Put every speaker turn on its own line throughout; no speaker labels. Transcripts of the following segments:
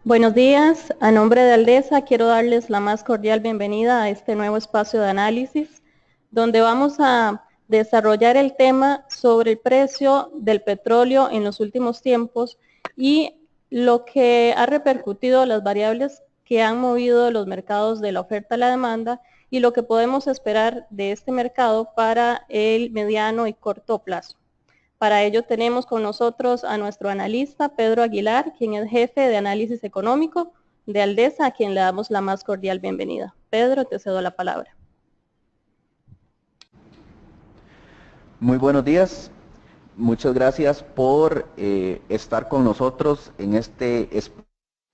Buenos días, a nombre de Aldesa quiero darles la más cordial bienvenida a este nuevo espacio de análisis, donde vamos a desarrollar el tema sobre el precio del petróleo en los últimos tiempos y lo que ha repercutido, las variables que han movido los mercados de la oferta a la demanda y lo que podemos esperar de este mercado para el mediano y corto plazo. Para ello tenemos con nosotros a nuestro analista Pedro Aguilar, quien es jefe de análisis económico de Aldesa, a quien le damos la más cordial bienvenida. Pedro, te cedo la palabra.
Muy buenos días, muchas gracias por estar con nosotros en este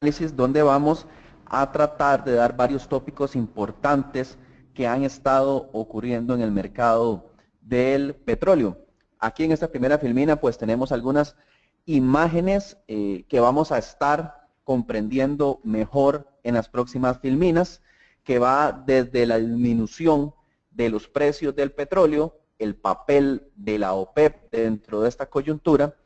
análisis donde vamos a tratar de dar varios tópicos importantes que han estado ocurriendo en el mercado del petróleo. Aquí en esta primera filmina pues tenemos algunas imágenes que vamos a estar comprendiendo mejor en las próximas filminas, que va desde la disminución de los precios del petróleo, el papel de la OPEP dentro de esta coyuntura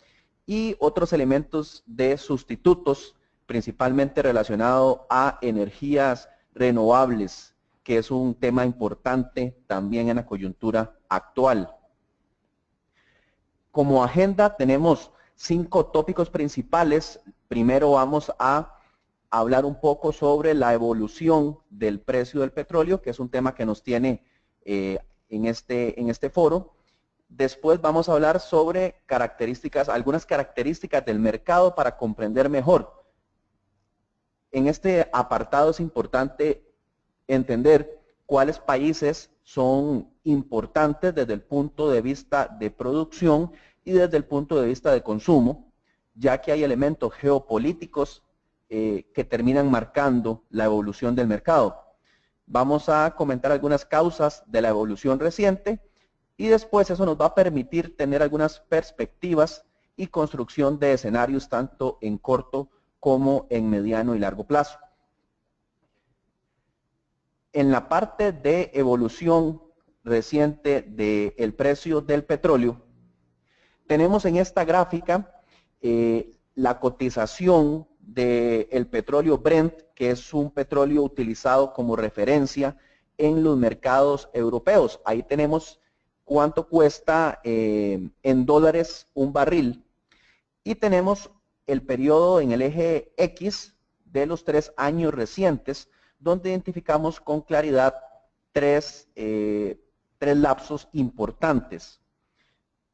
y otros elementos de sustitutos, principalmente relacionado a energías renovables, que es un tema importante también en la coyuntura actual. Como agenda tenemos 5 tópicos principales. Primero vamos a hablar un poco sobre la evolución del precio del petróleo, que es un tema que nos tiene en este foro. Después vamos a hablar sobre algunas características del mercado para comprender mejor. En este apartado es importante entender cuáles países son importantes desde el punto de vista de producción y desde el punto de vista de consumo, ya que hay elementos geopolíticos que terminan marcando la evolución del mercado. Vamos a comentar algunas causas de la evolución reciente y después eso nos va a permitir tener algunas perspectivas y construcción de escenarios tanto en corto como en mediano y largo plazo. En la parte de evolución reciente del precio del petróleo, tenemos en esta gráfica la cotización del petróleo Brent, que es un petróleo utilizado como referencia en los mercados europeos. Ahí tenemos cuánto cuesta en dólares un barril y tenemos el periodo en el eje X de los 3 años recientes, donde identificamos con claridad tres lapsos importantes.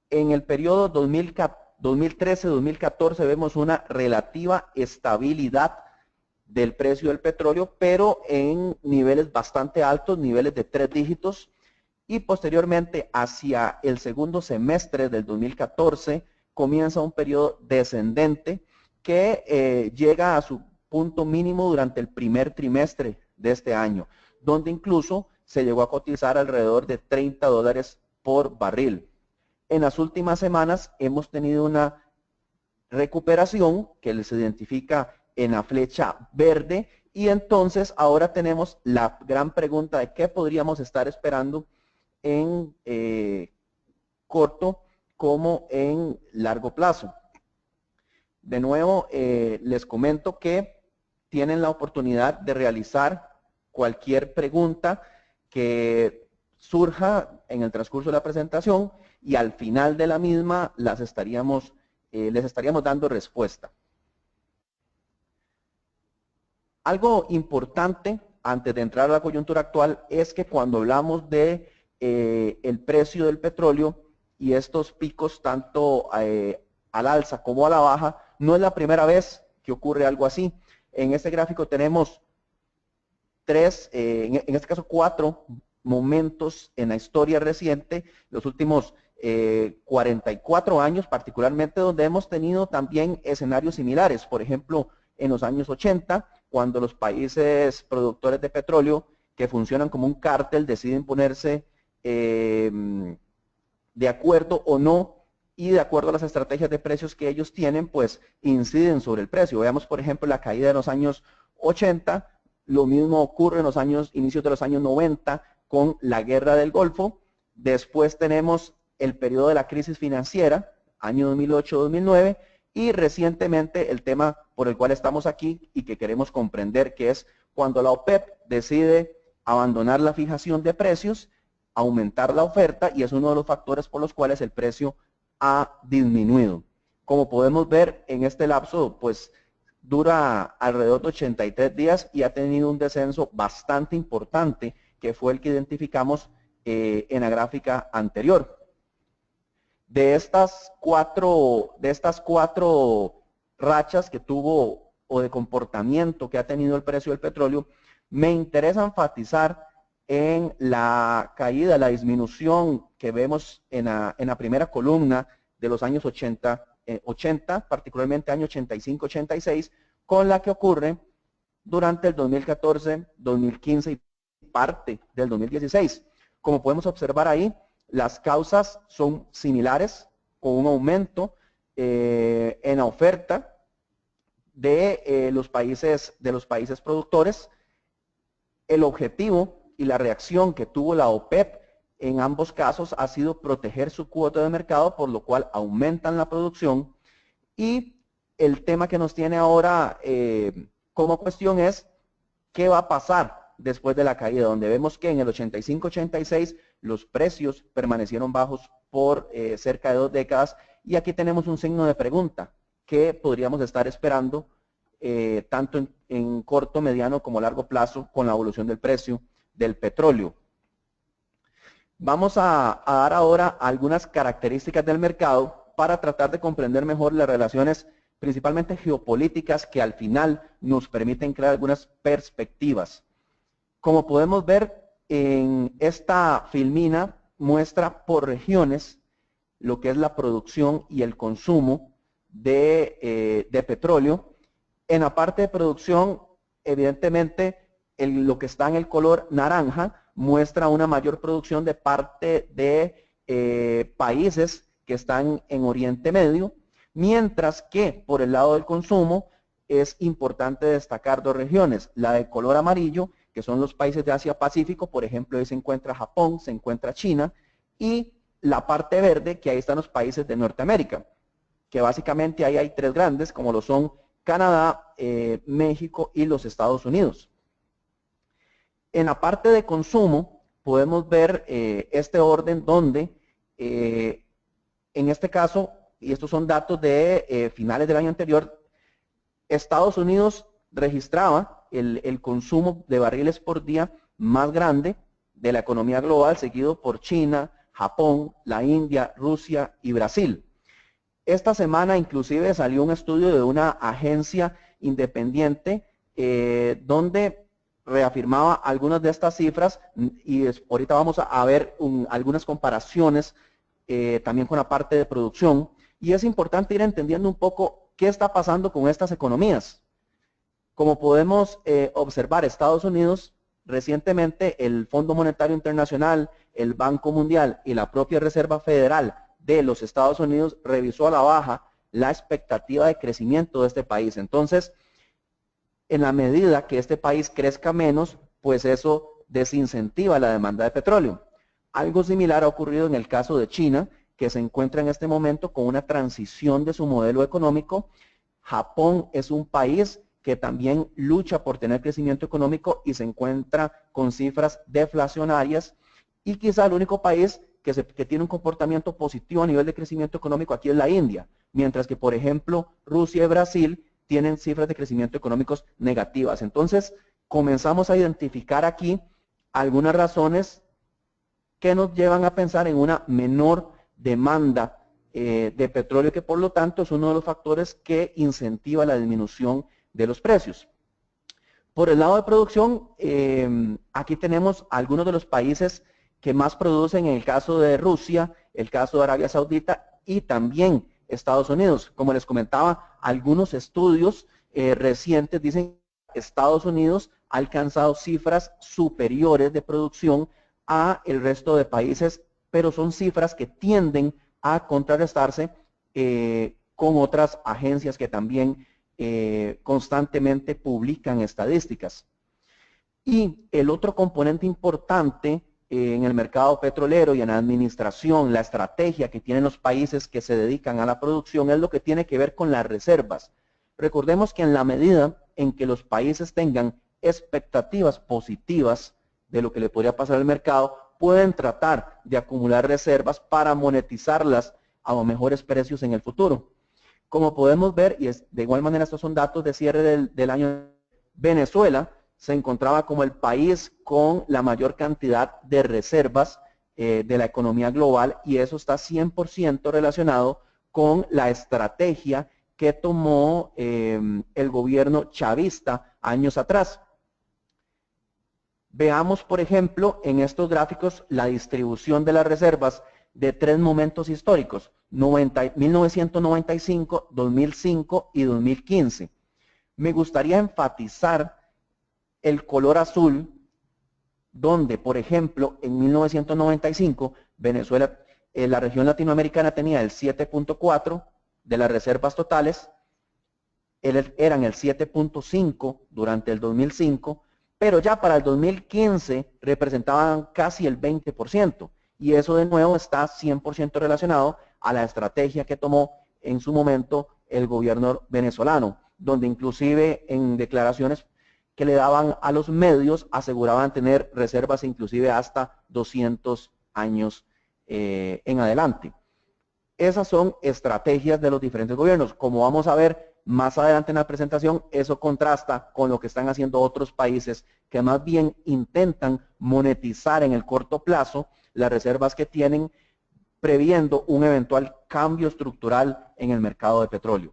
En el periodo 2013-2014 vemos una relativa estabilidad del precio del petróleo, pero en niveles bastante altos, niveles de 3 dígitos, y posteriormente hacia el segundo semestre del 2014 comienza un periodo descendente que llega a su punto mínimo durante el primer trimestre de este año, donde incluso se llegó a cotizar alrededor de $30 por barril. En las últimas semanas hemos tenido una recuperación que se identifica en la flecha verde y entonces ahora tenemos la gran pregunta de qué podríamos estar esperando en corto como en largo plazo. De nuevo, les comento que tienen la oportunidad de realizar cualquier pregunta que surja en el transcurso de la presentación y al final de la misma les estaríamos dando respuesta. Algo importante antes de entrar a la coyuntura actual es que cuando hablamos de el precio del petróleo y estos picos tanto al alza como a la baja, no es la primera vez que ocurre algo así. En este gráfico tenemos en este caso 4 momentos en la historia reciente, los últimos 44 años particularmente, donde hemos tenido también escenarios similares. Por ejemplo, en los años 80, cuando los países productores de petróleo que funcionan como un cártel deciden ponerse de acuerdo o no, y de acuerdo a las estrategias de precios que ellos tienen, pues inciden sobre el precio. Veamos, por ejemplo, la caída de los años 80, lo mismo ocurre en los inicios de los años 90 con la guerra del Golfo. Después tenemos el periodo de la crisis financiera, año 2008-2009, y recientemente el tema por el cual estamos aquí y que queremos comprender, que es cuando la OPEP decide abandonar la fijación de precios, aumentar la oferta, y es uno de los factores por los cuales el precio ha disminuido. Como podemos ver en este lapso, pues dura alrededor de 83 días y ha tenido un descenso bastante importante, que fue el que identificamos en la gráfica anterior. De estas cuatro rachas que tuvo o de comportamiento que ha tenido el precio del petróleo, me interesa enfatizar en la caída, la disminución que vemos en la primera columna de los años 80, particularmente año 85-86, con la que ocurre durante el 2014, 2015 y parte del 2016. Como podemos observar ahí, las causas son similares, con un aumento en la oferta de los países productores. El objetivo y la reacción que tuvo la OPEP en ambos casos ha sido proteger su cuota de mercado, por lo cual aumentan la producción. Y el tema que nos tiene ahora como cuestión es qué va a pasar después de la caída, donde vemos que en el 85-86 los precios permanecieron bajos por cerca de 2 décadas, y aquí tenemos un signo de pregunta: ¿qué podríamos estar esperando tanto en corto, mediano como largo plazo con la evolución del precio del petróleo? Vamos a dar ahora algunas características del mercado para tratar de comprender mejor las relaciones, principalmente geopolíticas, que al final nos permiten crear algunas perspectivas. Como podemos ver en esta filmina, muestra por regiones lo que es la producción y el consumo de petróleo. En la parte de producción, evidentemente, lo que está en el color naranja muestra una mayor producción de parte de países que están en Oriente Medio, mientras que por el lado del consumo es importante destacar dos regiones: la de color amarillo, que son los países de Asia-Pacífico, por ejemplo, ahí se encuentra Japón, se encuentra China, y la parte verde, que ahí están los países de Norteamérica, que básicamente ahí hay 3 grandes, como lo son Canadá, México y los Estados Unidos. En la parte de consumo podemos ver este orden donde, en este caso, y estos son datos de finales del año anterior, Estados Unidos registraba el consumo de barriles por día más grande de la economía global, seguido por China, Japón, la India, Rusia y Brasil. Esta semana inclusive salió un estudio de una agencia independiente donde reafirmaba algunas de estas cifras, y ahorita vamos a ver algunas comparaciones también con la parte de producción, y es importante ir entendiendo un poco qué está pasando con estas economías. Como podemos observar, Estados Unidos, recientemente el Fondo Monetario Internacional, el Banco Mundial y la propia Reserva Federal de los Estados Unidos revisó a la baja la expectativa de crecimiento de este país. Entonces, en la medida que este país crezca menos, pues eso desincentiva la demanda de petróleo. Algo similar ha ocurrido en el caso de China, que se encuentra en este momento con una transición de su modelo económico. Japón es un país que también lucha por tener crecimiento económico y se encuentra con cifras deflacionarias, y quizá el único país que tiene un comportamiento positivo a nivel de crecimiento económico aquí es la India, mientras que, por ejemplo, Rusia y Brasil tienen cifras de crecimiento económicos negativas. Entonces, comenzamos a identificar aquí algunas razones que nos llevan a pensar en una menor demanda de petróleo, que por lo tanto es uno de los factores que incentiva la disminución de los precios. Por el lado de producción, aquí tenemos algunos de los países que más producen, en el caso de Rusia, el caso de Arabia Saudita y también Estados Unidos. Como les comentaba, algunos estudios recientes dicen que Estados Unidos ha alcanzado cifras superiores de producción a el resto de países, pero son cifras que tienden a contrarrestarse con otras agencias que también constantemente publican estadísticas. Y el otro componente importante en el mercado petrolero y en la administración, la estrategia que tienen los países que se dedican a la producción es lo que tiene que ver con las reservas. Recordemos que en la medida en que los países tengan expectativas positivas de lo que le podría pasar al mercado, pueden tratar de acumular reservas para monetizarlas a mejores precios en el futuro. Como podemos ver, y de igual manera estos son datos de cierre del año, Venezuela se encontraba como el país con la mayor cantidad de reservas de la economía global, y eso está 100% relacionado con la estrategia que tomó el gobierno chavista años atrás. Veamos, por ejemplo, en estos gráficos la distribución de las reservas de tres momentos históricos, 1995, 2005 y 2015. Me gustaría enfatizar el color azul, donde, por ejemplo, en 1995, Venezuela, la región latinoamericana tenía el 7.4 de las reservas totales, eran el 7.5 durante el 2005, pero ya para el 2015 representaban casi el 20%, y eso de nuevo está 100% relacionado a la estrategia que tomó en su momento el gobierno venezolano, donde inclusive en declaraciones que le daban a los medios aseguraban tener reservas inclusive hasta 200 años en adelante. Esas son estrategias de los diferentes gobiernos. Como vamos a ver más adelante en la presentación, eso contrasta con lo que están haciendo otros países que más bien intentan monetizar en el corto plazo las reservas que tienen, previendo un eventual cambio estructural en el mercado de petróleo.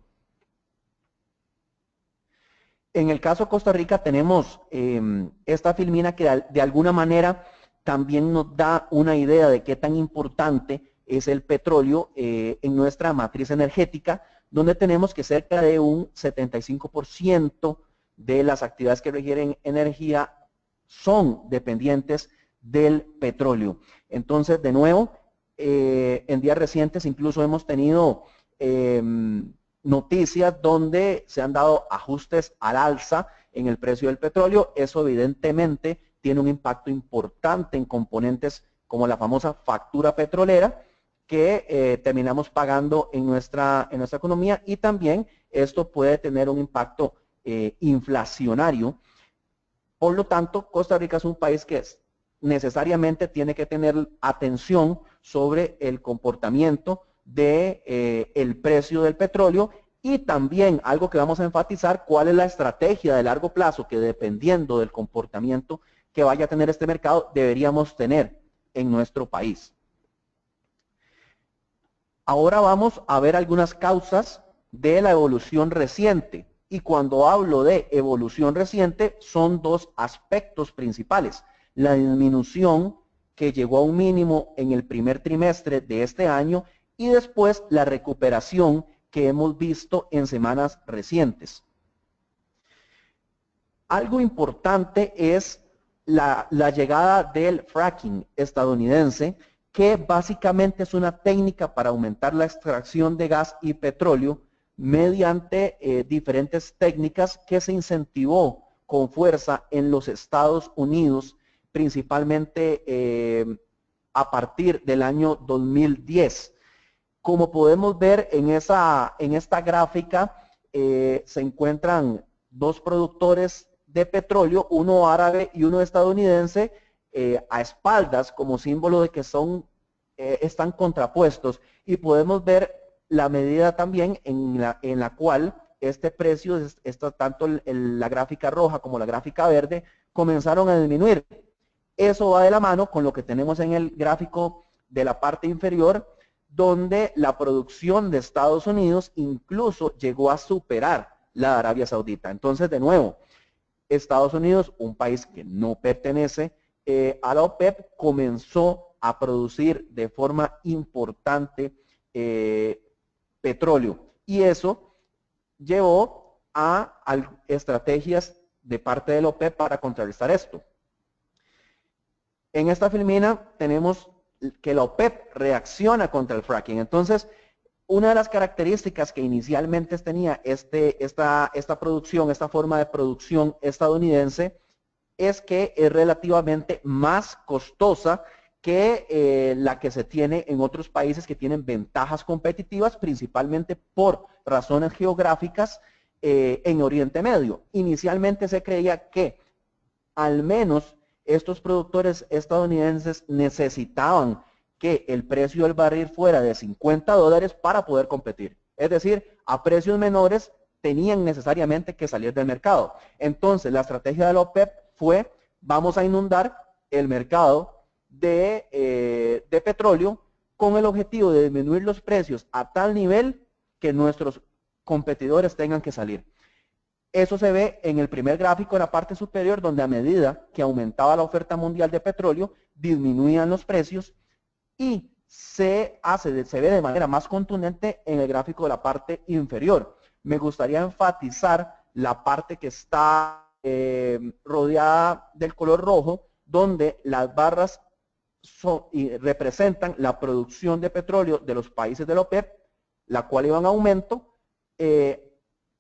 En el caso de Costa Rica tenemos esta filmina que de alguna manera también nos da una idea de qué tan importante es el petróleo en nuestra matriz energética, donde tenemos que cerca de un 75% de las actividades que requieren energía son dependientes del petróleo. Entonces, de nuevo, en días recientes incluso hemos tenido noticias donde se han dado ajustes al alza en el precio del petróleo. Eso evidentemente tiene un impacto importante en componentes como la famosa factura petrolera que terminamos pagando en nuestra economía, y también esto puede tener un impacto inflacionario. Por lo tanto, Costa Rica es un país que necesariamente tiene que tener atención sobre el comportamiento del precio del petróleo, y también algo que vamos a enfatizar, cuál es la estrategia de largo plazo que, dependiendo del comportamiento que vaya a tener este mercado, deberíamos tener en nuestro país. Ahora vamos a ver algunas causas de la evolución reciente, y cuando hablo de evolución reciente son dos aspectos principales: la disminución que llegó a un mínimo en el primer trimestre de este año, y después la recuperación que hemos visto en semanas recientes. Algo importante es la llegada del fracking estadounidense, que básicamente es una técnica para aumentar la extracción de gas y petróleo mediante diferentes técnicas que se incentivó con fuerza en los Estados Unidos, principalmente a partir del año 2010. Como podemos ver en esta gráfica, se encuentran dos productores de petróleo, uno árabe y uno estadounidense, a espaldas, como símbolo de que están contrapuestos, y podemos ver la medida también en la cual este precio, tanto la gráfica roja como la gráfica verde, comenzaron a disminuir. Eso va de la mano con lo que tenemos en el gráfico de la parte inferior, donde la producción de Estados Unidos incluso llegó a superar la de Arabia Saudita. Entonces, de nuevo, Estados Unidos, un país que no pertenece a la OPEP, comenzó a producir de forma importante petróleo, y eso llevó a estrategias de parte de la OPEP para contrarrestar esto. En esta filmina tenemos que la OPEP reacciona contra el fracking. Entonces, una de las características que inicialmente tenía esta producción, esta forma de producción estadounidense, es que es relativamente más costosa que la que se tiene en otros países que tienen ventajas competitivas, principalmente por razones geográficas en Oriente Medio. Inicialmente se creía que al menos estos productores estadounidenses necesitaban que el precio del barril fuera de $50 para poder competir. Es decir, a precios menores tenían necesariamente que salir del mercado. Entonces, la estrategia de la OPEP fue, vamos a inundar el mercado de petróleo con el objetivo de disminuir los precios a tal nivel que nuestros competidores tengan que salir. Eso se ve en el primer gráfico en la parte superior, donde a medida que aumentaba la oferta mundial de petróleo, disminuían los precios, y se ve de manera más contundente en el gráfico de la parte inferior. Me gustaría enfatizar la parte que está rodeada del color rojo, donde las barras representan la producción de petróleo de los países de la OPEP, la cual iba en aumento en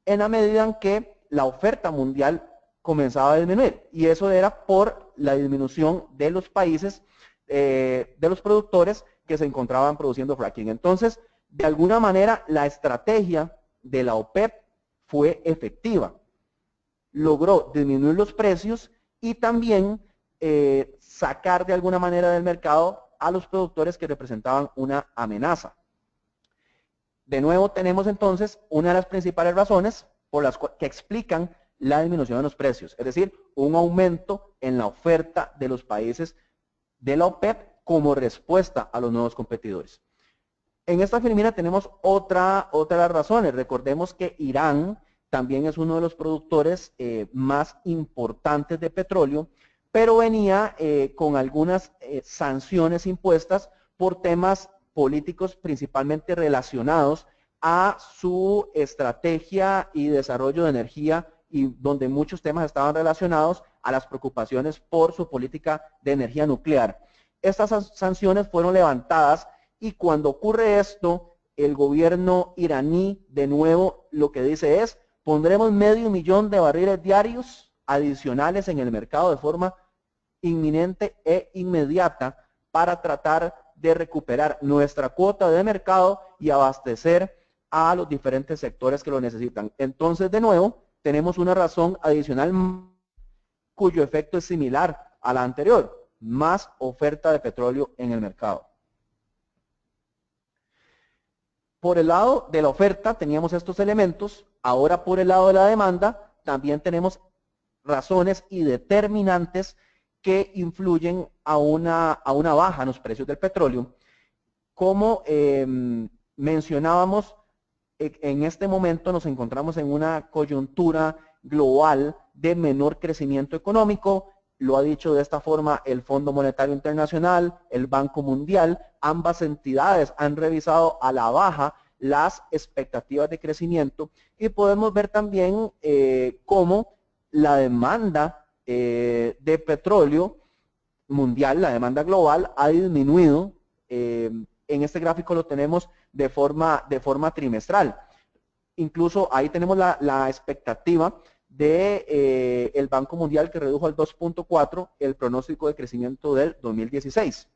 la medida en que la oferta mundial comenzaba a disminuir, y eso era por la disminución de los países, de los productores que se encontraban produciendo fracking. Entonces, de alguna manera, la estrategia de la OPEP fue efectiva. Logró disminuir los precios y también sacar de alguna manera del mercado a los productores que representaban una amenaza. De nuevo tenemos entonces una de las principales razones por las que explican la disminución de los precios, es decir, un aumento en la oferta de los países de la OPEP como respuesta a los nuevos competidores. En esta filmina tenemos otra de las razones. Recordemos que Irán también es uno de los productores más importantes de petróleo, pero venía con algunas sanciones impuestas por temas políticos principalmente relacionados a su estrategia y desarrollo de energía, y donde muchos temas estaban relacionados a las preocupaciones por su política de energía nuclear. Estas sanciones fueron levantadas, y cuando ocurre esto, el gobierno iraní de nuevo lo que dice es: pondremos 500,000 de barriles diarios adicionales en el mercado de forma inminente e inmediata para tratar de recuperar nuestra cuota de mercado y abastecer a los diferentes sectores que lo necesitan. Entonces, de nuevo, tenemos una razón adicional cuyo efecto es similar a la anterior: más oferta de petróleo en el mercado. Por el lado de la oferta teníamos estos elementos. Ahora, por el lado de la demanda, también tenemos razones y determinantes que influyen a una baja en los precios del petróleo. Como mencionábamos, en este momento nos encontramos en una coyuntura global de menor crecimiento económico. Lo ha dicho de esta forma el Fondo Monetario Internacional, el Banco Mundial. Ambas entidades han revisado a la baja las expectativas de crecimiento, y podemos ver también cómo la demanda de petróleo mundial, la demanda global, ha disminuido. En este gráfico lo tenemos de forma trimestral. Incluso ahí tenemos la expectativa del Banco Mundial, que redujo al 2.4 el pronóstico de crecimiento del 2016.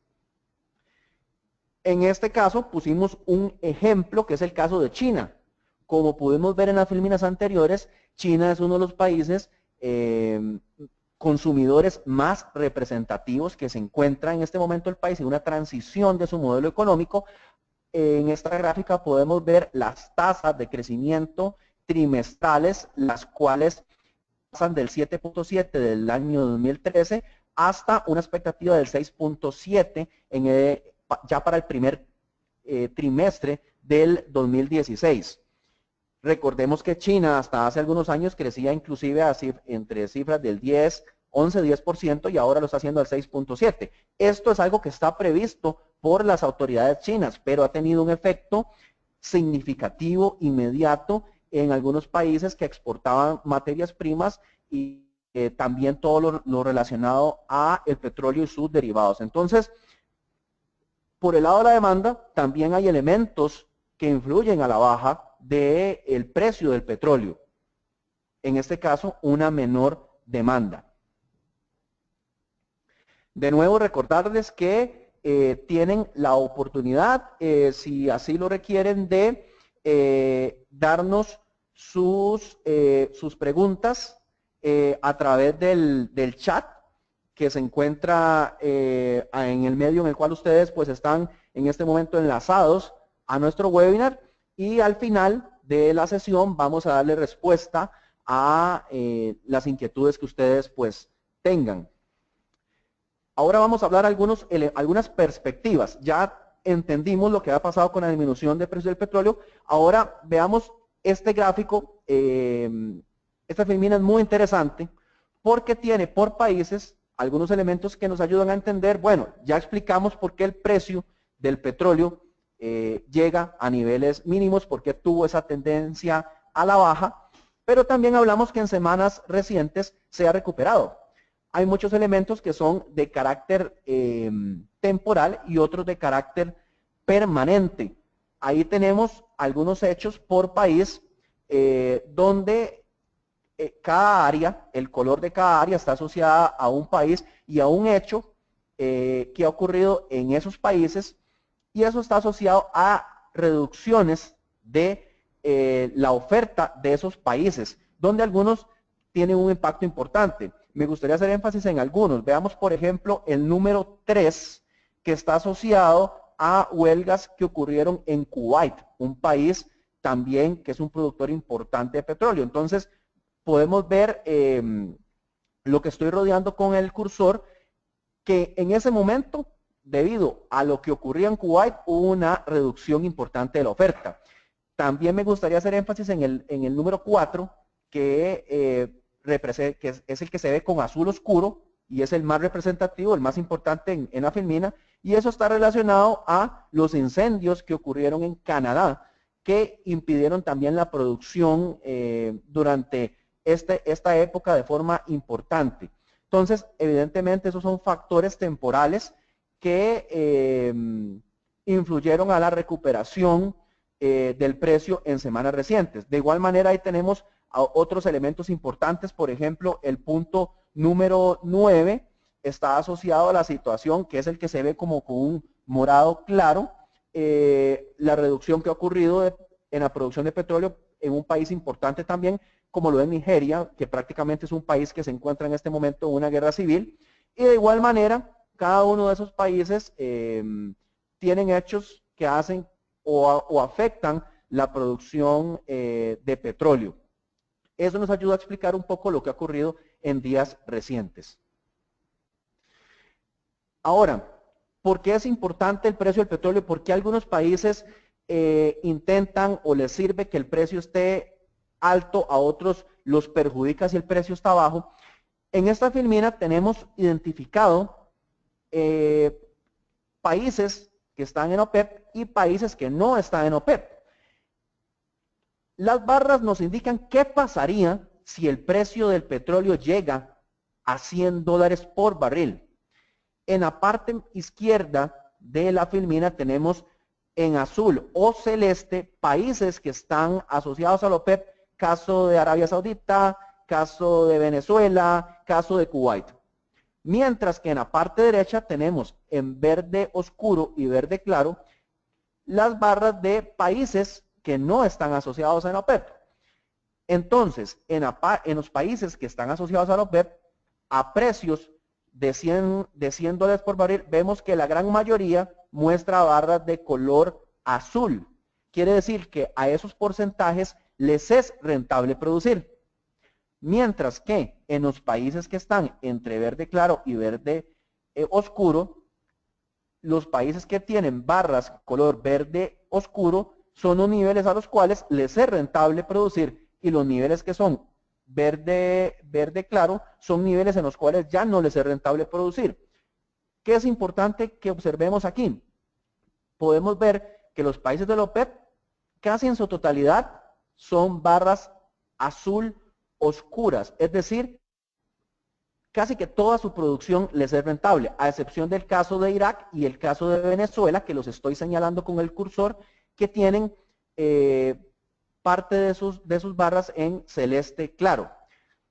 En este caso pusimos un ejemplo que es el caso de China. Como pudimos ver en las filminas anteriores, China es uno de los países consumidores más representativos que se encuentra en este momento el país en una transición de su modelo económico. En esta gráfica podemos ver las tasas de crecimiento trimestrales, las cuales pasan del 7.7 del año 2013 hasta una expectativa del 6.7 ya para el primer trimestre del 2016. Recordemos que China hasta hace algunos años crecía inclusive entre cifras del 11-10%, y ahora lo está haciendo al 6.7. Esto es algo que está previsto por las autoridades chinas, pero ha tenido un efecto significativo, inmediato, en algunos países que exportaban materias primas y también todo lo relacionado a el petróleo y sus derivados. Entonces, por el lado de la demanda, también hay elementos que influyen a la baja del precio del petróleo. En este caso, una menor demanda. De nuevo, recordarles que tienen la oportunidad, si así lo requieren, de darnos sus preguntas a través del chat que se encuentra en el medio en el cual ustedes pues están en este momento enlazados a nuestro webinar, y al final de la sesión vamos a darle respuesta a las inquietudes que ustedes pues tengan. Ahora vamos a hablar algunas perspectivas. Ya entendimos lo que ha pasado con la disminución de precios del petróleo. Ahora veamos este gráfico. Esta filmina es muy interesante porque tiene por países algunos elementos que nos ayudan a entender. Bueno, ya explicamos por qué el precio del petróleo llega a niveles mínimos, por qué tuvo esa tendencia a la baja, pero también hablamos que en semanas recientes se ha recuperado. Hay muchos elementos que son de carácter temporal y otros de carácter permanente. Ahí tenemos algunos hechos por país donde cada área, el color de cada área está asociada a un país y a un hecho que ha ocurrido en esos países, y eso está asociado a reducciones de la oferta de esos países, donde algunos tienen un impacto importante. Me gustaría hacer énfasis en algunos. Veamos, por ejemplo, el número 3, que está asociado a huelgas que ocurrieron en Kuwait, un país también que es un productor importante de petróleo. Entonces, podemos ver lo que estoy rodeando con el cursor, que en ese momento, debido a lo que ocurría en Kuwait, hubo una reducción importante de la oferta. También me gustaría hacer énfasis en el número 4, que es el que se ve con azul oscuro y es el más representativo, el más importante en la filmina, y eso está relacionado a los incendios que ocurrieron en Canadá, que impidieron también la producción durante esta época de forma importante. Entonces, evidentemente, esos son factores temporales que influyeron a la recuperación del precio en semanas recientes. De igual manera, ahí tenemos otros elementos importantes. Por ejemplo, el punto número 9 está asociado a la situación, que es el que se ve como con un morado claro, la reducción que ha ocurrido en la producción de petróleo en un país importante también, como lo es Nigeria, que prácticamente es un país que se encuentra en este momento en una guerra civil. Y de igual manera, cada uno de esos países tienen hechos que hacen o afectan la producción de petróleo. Eso nos ayuda a explicar un poco lo que ha ocurrido en días recientes. Ahora, ¿por qué es importante el precio del petróleo? ¿Por qué algunos países intentan o les sirve que el precio esté alto, a otros los perjudica si el precio está bajo? En esta filmina tenemos identificado países que están en OPEP y países que no están en OPEP. Las barras nos indican qué pasaría si el precio del petróleo llega a $100 por barril. En la parte izquierda de la filmina tenemos en azul o celeste países que están asociados a la OPEP, caso de Arabia Saudita, caso de Venezuela, caso de Kuwait. Mientras que en la parte derecha tenemos en verde oscuro y verde claro las barras de países que no están asociados a la OPEP. Entonces, en los países que están asociados a la OPEP, a precios de $100 por barril, vemos que la gran mayoría muestra barras de color azul. Quiere decir que a esos porcentajes les es rentable producir. Mientras que en los países que están entre verde claro y verde oscuro, los países que tienen barras color verde oscuro son los niveles a los cuales les es rentable producir, y los niveles que son verde claro son niveles en los cuales ya no les es rentable producir. ¿Qué es importante que observemos aquí? Podemos ver que los países de la OPEP casi en su totalidad son barras azul oscuras, es decir, casi que toda su producción les es rentable, a excepción del caso de Irak y el caso de Venezuela, que los estoy señalando con el cursor, que tienen parte de sus barras en celeste claro.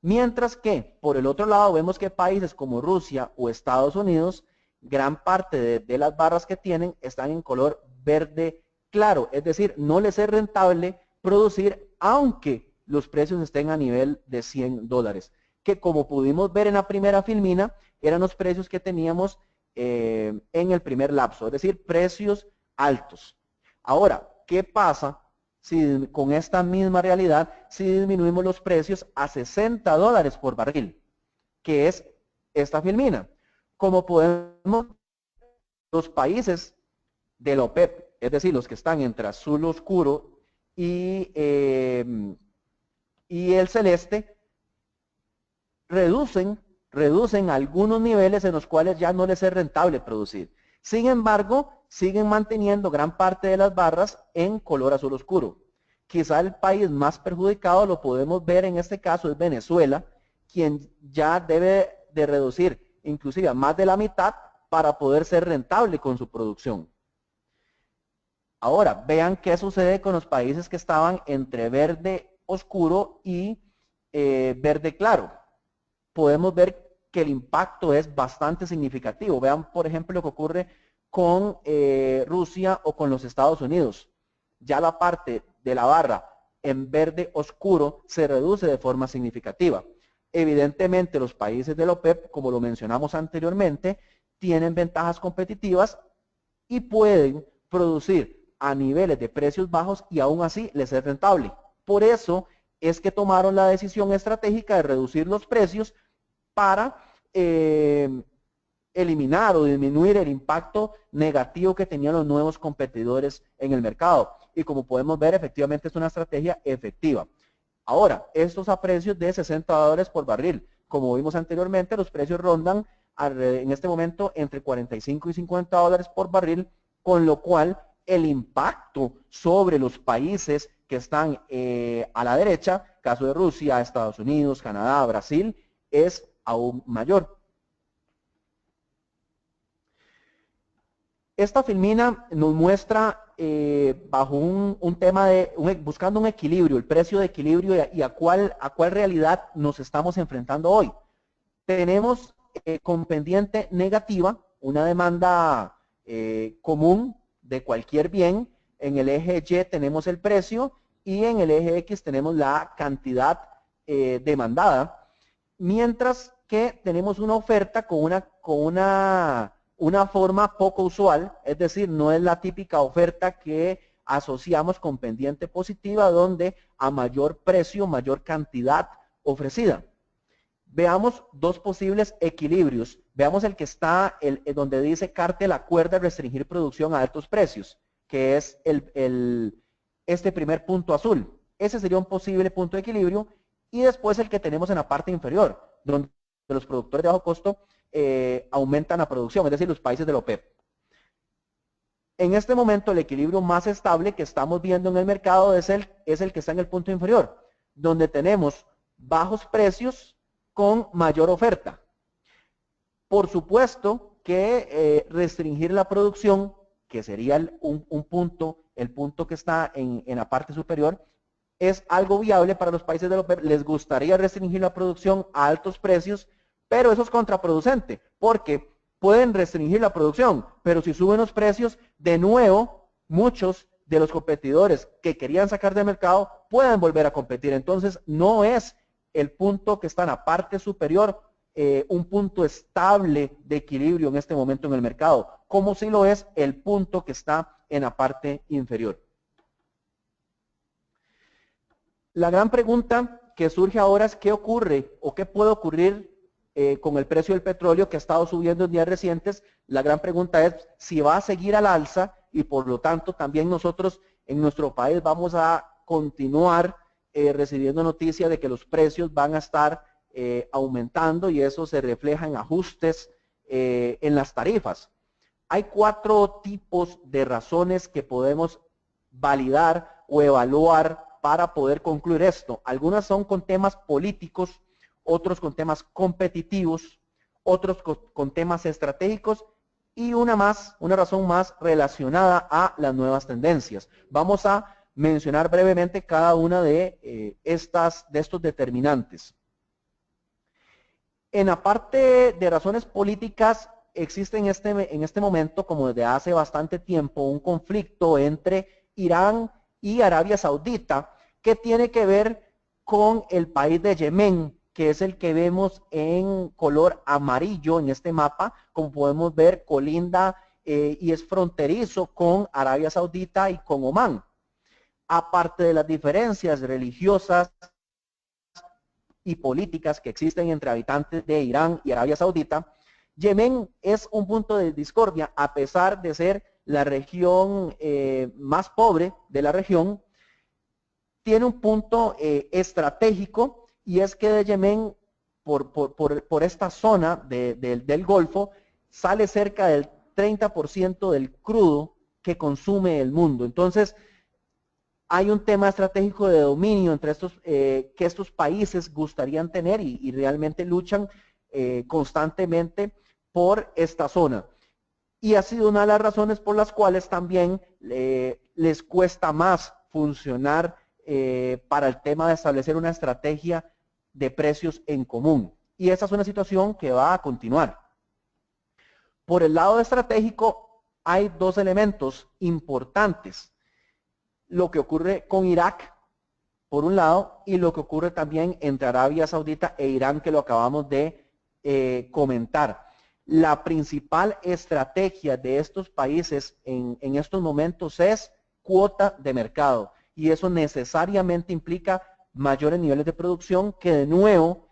Mientras que, por el otro lado, vemos que países como Rusia o Estados Unidos, gran parte de las barras que tienen están en color verde claro, es decir, no les es rentable producir aunque los precios estén a nivel de $100, que como pudimos ver en la primera filmina, eran los precios que teníamos en el primer lapso, es decir, precios altos. Ahora, ¿qué pasa si con esta misma realidad, si disminuimos los precios a $60 por barril, que es esta filmina? Como podemos, los países de la OPEP, es decir, los que están entre azul oscuro y el celeste, reducen algunos niveles en los cuales ya no les es rentable producir. Sin embargo, siguen manteniendo gran parte de las barras en color azul oscuro. Quizá el país más perjudicado, lo podemos ver en este caso, es Venezuela, quien ya debe de reducir inclusive a más de la mitad para poder ser rentable con su producción. Ahora, vean qué sucede con los países que estaban entre verde oscuro y verde claro. Podemos ver que el impacto es bastante significativo. Vean, por ejemplo, lo que ocurre con Rusia o con los Estados Unidos. Ya la parte de la barra en verde oscuro se reduce de forma significativa. Evidentemente, los países de la OPEP, como lo mencionamos anteriormente, tienen ventajas competitivas y pueden producir a niveles de precios bajos y aún así les es rentable. Por eso es que tomaron la decisión estratégica de reducir los precios para eliminar o disminuir el impacto negativo que tenían los nuevos competidores en el mercado. Y como podemos ver, efectivamente es una estrategia efectiva. Ahora, estos a precios de $60 por barril. Como vimos anteriormente, los precios rondan en este momento entre 45 y $50 por barril, con lo cual el impacto sobre los países que están a la derecha, caso de Rusia, Estados Unidos, Canadá, Brasil, es aún mayor. Esta filmina nos muestra bajo un tema de buscando un equilibrio, el precio de equilibrio y a cuál realidad nos estamos enfrentando hoy. Tenemos con pendiente negativa una demanda común de cualquier bien. En el eje Y tenemos el precio y en el eje X tenemos la cantidad demandada, mientras que tenemos una oferta con una forma poco usual, es decir, no es la típica oferta que asociamos con pendiente positiva, donde a mayor precio, mayor cantidad ofrecida. Veamos dos posibles equilibrios. Veamos el que está, donde dice cártel acuerda restringir producción a altos precios, que es este primer punto azul. Ese sería un posible punto de equilibrio. Y después el que tenemos en la parte inferior, donde los productores de bajo costo aumentan la producción, es decir, los países de la OPEP. En este momento el equilibrio más estable que estamos viendo en el mercado es el que está en el punto inferior, donde tenemos bajos precios con mayor oferta. Por supuesto que restringir la producción, que sería el punto que está en la parte superior, es algo viable para los países de la OPEP. Les gustaría restringir la producción a altos precios, pero eso es contraproducente, porque pueden restringir la producción, pero si suben los precios, de nuevo, muchos de los competidores que querían sacar del mercado pueden volver a competir. Entonces, no es el punto que está en la parte superior un punto estable de equilibrio en este momento en el mercado, como si lo es el punto que está en la parte inferior. La gran pregunta que surge ahora es qué ocurre o qué puede ocurrir con el precio del petróleo que ha estado subiendo en días recientes. La gran pregunta es si va a seguir al alza y por lo tanto también nosotros en nuestro país vamos a continuar recibiendo noticias de que los precios van a estar aumentando y eso se refleja en ajustes en las tarifas. Hay 4 tipos de razones que podemos validar o evaluar para poder concluir esto. Algunas son con temas políticos, otros con temas competitivos, otros con temas estratégicos y una razón más relacionada a las nuevas tendencias. Vamos a mencionar brevemente cada una de estos determinantes. En la parte de razones políticas, existe en este momento, como desde hace bastante tiempo, un conflicto entre Irán y Arabia Saudita, que tiene que ver con el país de Yemen, que es el que vemos en color amarillo en este mapa. Como podemos ver, colinda y es fronterizo con Arabia Saudita y con Omán. Aparte de las diferencias religiosas y políticas que existen entre habitantes de Irán y Arabia Saudita, Yemen es un punto de discordia, a pesar de ser la región más pobre de la región. Tiene un punto estratégico, y es que de Yemen, por esta zona del Golfo, sale cerca del 30% del crudo que consume el mundo. Entonces, hay un tema estratégico de dominio entre que estos países gustarían tener, y realmente luchan constantemente por esta zona. Y ha sido una de las razones por las cuales también les cuesta más funcionar para el tema de establecer una estrategia de precios en común. Y esa es una situación que va a continuar. Por el lado estratégico, hay dos elementos importantes: lo que ocurre con Irak, por un lado, y lo que ocurre también entre Arabia Saudita e Irán, que lo acabamos de comentar. La principal estrategia de estos países en estos momentos es cuota de mercado, y eso necesariamente implica mayores niveles de producción, que de nuevo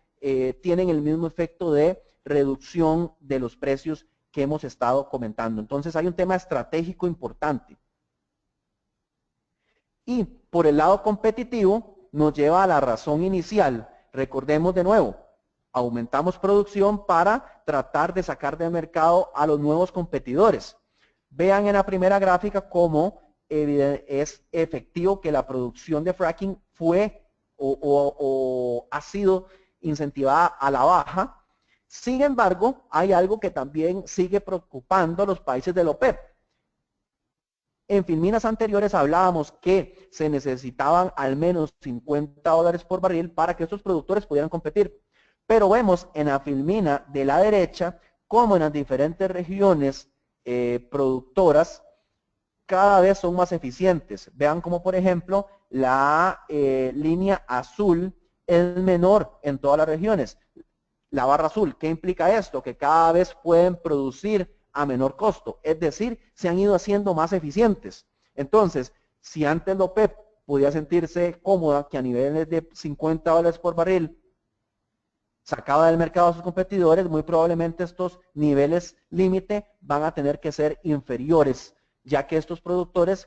tienen el mismo efecto de reducción de los precios que hemos estado comentando. Entonces hay un tema estratégico importante. Y por el lado competitivo nos lleva a la razón inicial. Recordemos de nuevo, aumentamos producción para tratar de sacar del mercado a los nuevos competidores. Vean en la primera gráfica cómo es efectivo que la producción de fracking fue o ha sido incentivada a la baja. Sin embargo, hay algo que también sigue preocupando a los países de la OPEP. En filminas anteriores hablábamos que se necesitaban al menos $50 por barril para que estos productores pudieran competir. Pero vemos en la filmina de la derecha cómo en las diferentes regiones productoras cada vez son más eficientes. Vean como, por ejemplo, la línea azul es menor en todas las regiones. La barra azul, ¿qué implica esto? Que cada vez pueden producir a menor costo, es decir, se han ido haciendo más eficientes. Entonces, si antes la OPEP podía sentirse cómoda que a niveles de $50 por barril sacaba del mercado a sus competidores, muy probablemente estos niveles límite van a tener que ser inferiores, ya que estos productores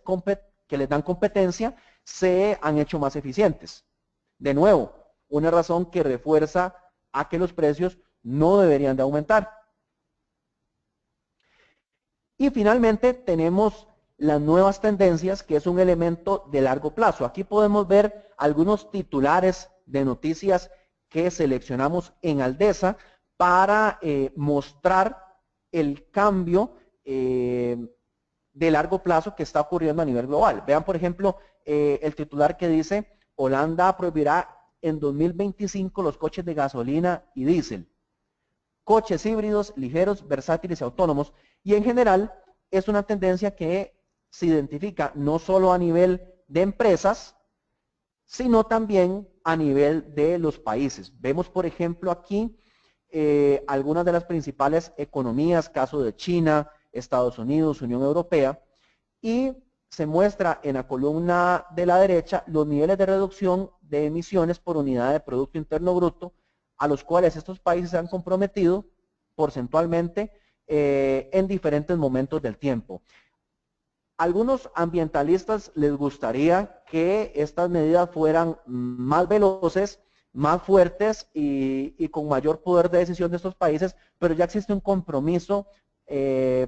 que les dan competencia se han hecho más eficientes. De nuevo, una razón que refuerza a que los precios no deberían de aumentar. Y finalmente tenemos las nuevas tendencias, que es un elemento de largo plazo. Aquí podemos ver algunos titulares de noticias que seleccionamos en Aldesa para mostrar el cambio de largo plazo que está ocurriendo a nivel global. Vean, por ejemplo, el titular que dice: Holanda prohibirá en 2025 los coches de gasolina y diésel. Coches híbridos, ligeros, versátiles y autónomos. Y en general es una tendencia que se identifica no solo a nivel de empresas, sino también a nivel de los países. Vemos, por ejemplo, aquí algunas de las principales economías, caso de China, Estados Unidos, Unión Europea, y se muestra en la columna de la derecha los niveles de reducción de emisiones por unidad de Producto Interno Bruto a los cuales estos países se han comprometido porcentualmente en diferentes momentos del tiempo. Algunos ambientalistas les gustaría que estas medidas fueran más veloces, más fuertes y con mayor poder de decisión de estos países, pero ya existe un compromiso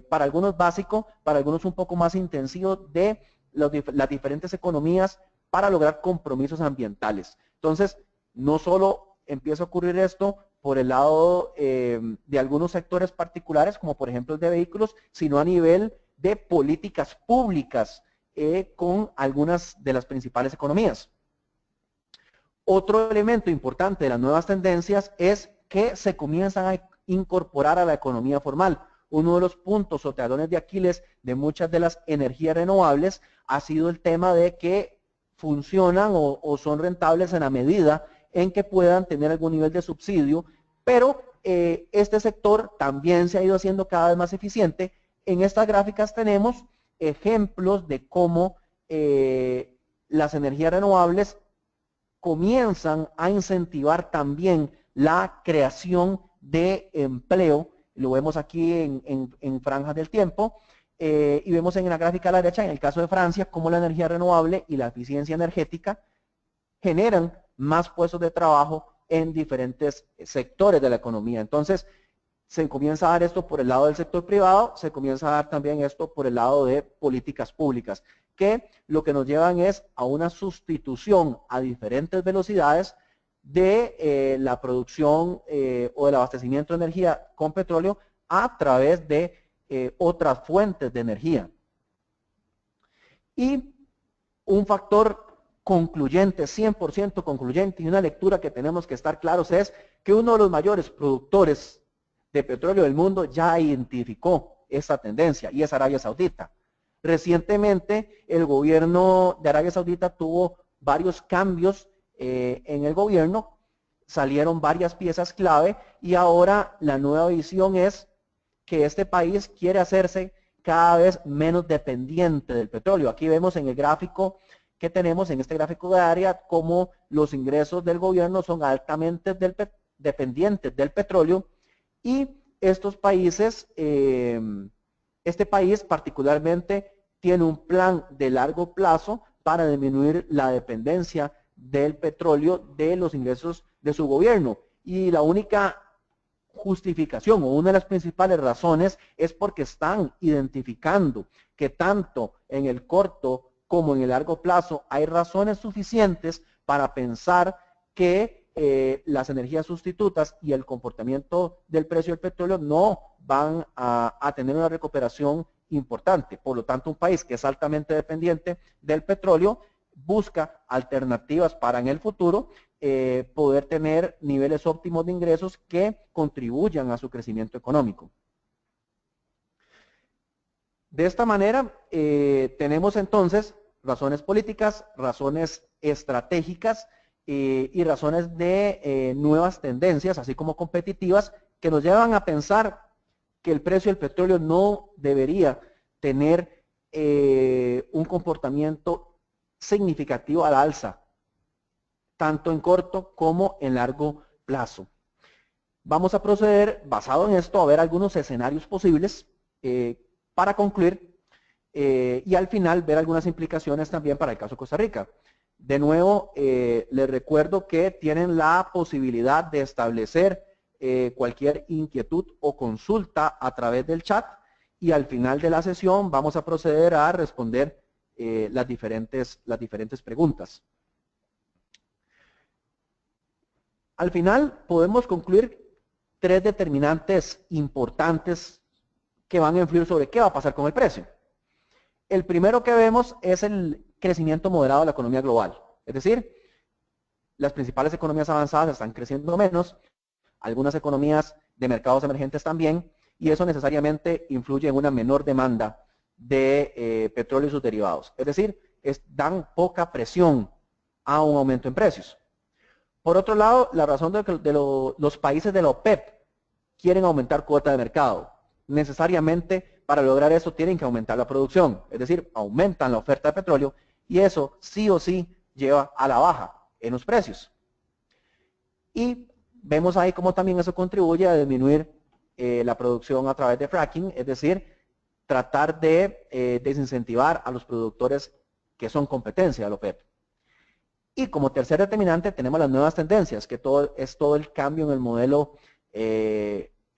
para algunos básico, para algunos un poco más intensivo de las diferentes economías para lograr compromisos ambientales. Entonces, no solo empieza a ocurrir esto por el lado de algunos sectores particulares, como por ejemplo el de vehículos, sino a nivel de políticas públicas con algunas de las principales economías. Otro elemento importante de las nuevas tendencias es que se comienzan a incorporar a la economía formal. Uno de los puntos o talones de Aquiles de muchas de las energías renovables ha sido el tema de que funcionan o son rentables en la medida en que puedan tener algún nivel de subsidio, pero este sector también se ha ido haciendo cada vez más eficiente. En estas gráficas tenemos ejemplos de cómo las energías renovables comienzan a incentivar también la creación de empleo. Lo vemos aquí en franjas del tiempo, y vemos en la gráfica a la derecha, en el caso de Francia, cómo la energía renovable y la eficiencia energética generan más puestos de trabajo en diferentes sectores de la economía. Entonces, se comienza a dar esto por el lado del sector privado, se comienza a dar también esto por el lado de políticas públicas, que lo que nos llevan es a una sustitución a diferentes velocidades de la producción o del abastecimiento de energía con petróleo a través de otras fuentes de energía. Y un factor concluyente, 100% concluyente, y una lectura que tenemos que estar claros es que uno de los mayores productores de petróleo del mundo ya identificó esta tendencia, y es Arabia Saudita. Recientemente el gobierno de Arabia Saudita tuvo varios cambios en el gobierno, salieron varias piezas clave, y ahora la nueva visión es que este país quiere hacerse cada vez menos dependiente del petróleo. Aquí vemos en el gráfico que tenemos, en este gráfico de área, cómo los ingresos del gobierno son altamente dependientes del petróleo, y estos países, este país particularmente tiene un plan de largo plazo para disminuir la dependencia del petróleo de los ingresos de su gobierno, y la única justificación o una de las principales razones es porque están identificando que tanto en el corto como en el largo plazo hay razones suficientes para pensar que las energías sustitutas y el comportamiento del precio del petróleo no van a tener una recuperación importante. Por lo tanto, un país que es altamente dependiente del petróleo busca alternativas para en el futuro poder tener niveles óptimos de ingresos que contribuyan a su crecimiento económico. De esta manera, tenemos entonces razones políticas, razones estratégicas y razones de nuevas tendencias, así como competitivas, que nos llevan a pensar que el precio del petróleo no debería tener un comportamiento significativo al alza, tanto en corto como en largo plazo. Vamos a proceder, basado en esto, a ver algunos escenarios posibles para concluir y al final ver algunas implicaciones también para el caso de Costa Rica. De nuevo, les recuerdo que tienen la posibilidad de establecer cualquier inquietud o consulta a través del chat, y al final de la sesión vamos a proceder a responder las diferentes preguntas. Al final podemos concluir tres determinantes importantes que van a influir sobre qué va a pasar con el precio. El primero que vemos es el crecimiento moderado de la economía global. Es decir, las principales economías avanzadas están creciendo menos, algunas economías de mercados emergentes también, y eso necesariamente influye en una menor demanda de petróleo y sus derivados. Es decir, dan poca presión a un aumento en precios. Por otro lado, la razón de que los países de la OPEP quieren aumentar cuota de mercado. Necesariamente, para lograr eso, tienen que aumentar la producción. Es decir, aumentan la oferta de petróleo, y eso sí o sí lleva a la baja en los precios. Y vemos ahí cómo también eso contribuye a disminuir la producción a través de fracking, es decir, tratar de desincentivar a los productores que son competencia de la OPEP. Y como tercer determinante tenemos las nuevas tendencias, que es todo el cambio en el modelo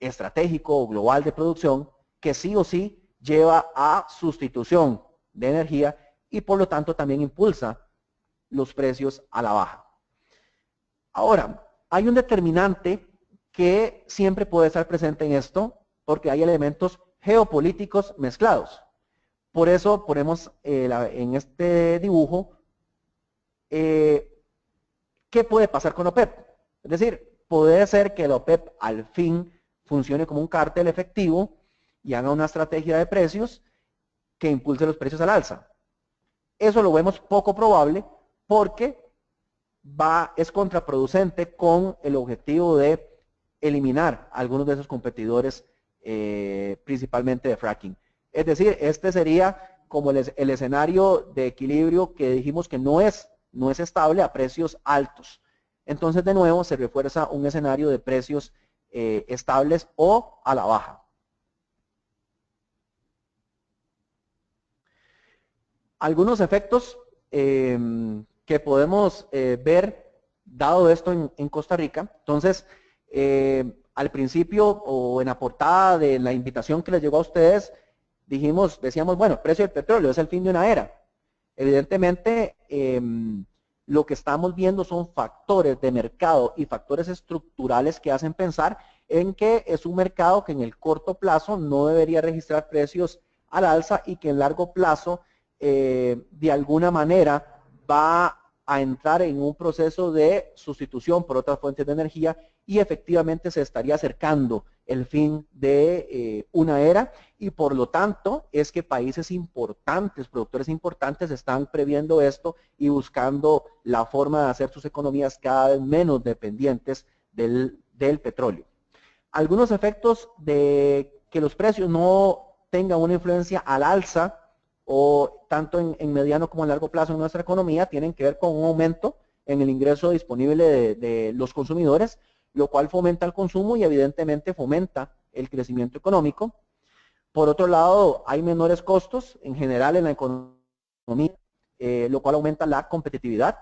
estratégico o global de producción, que sí o sí lleva a sustitución de energía y por lo tanto también impulsa los precios a la baja. Ahora, hay un determinante que siempre puede estar presente en esto, porque hay elementos geopolíticos mezclados. Por eso ponemos en este dibujo ¿qué puede pasar con OPEP? Es decir, puede ser que la OPEP al fin funcione como un cártel efectivo y haga una estrategia de precios que impulse los precios al alza. Eso lo vemos poco probable porque es contraproducente con el objetivo de eliminar a algunos de esos competidores, principalmente de fracking. Es decir, este sería como el escenario de equilibrio que dijimos que no es estable a precios altos. Entonces, de nuevo, se refuerza un escenario de precios estables o a la baja. Algunos efectos que podemos ver dado esto en Costa Rica. Entonces, al principio o en la portada de la invitación que les llegó a ustedes, decíamos, bueno, el precio del petróleo es el fin de una era. Evidentemente, lo que estamos viendo son factores de mercado y factores estructurales que hacen pensar en que es un mercado que en el corto plazo no debería registrar precios al alza y que en largo plazo de alguna manera va a entrar en un proceso de sustitución por otras fuentes de energía y efectivamente se estaría acercando el fin de una era y por lo tanto es que países importantes, productores importantes están previendo esto y buscando la forma de hacer sus economías cada vez menos dependientes del petróleo. Algunos efectos de que los precios no tengan una influencia al alza o tanto en mediano como en largo plazo en nuestra economía tienen que ver con un aumento en el ingreso disponible de los consumidores, lo cual fomenta el consumo y evidentemente fomenta el crecimiento económico. Por otro lado, hay menores costos en general en la economía, lo cual aumenta la competitividad.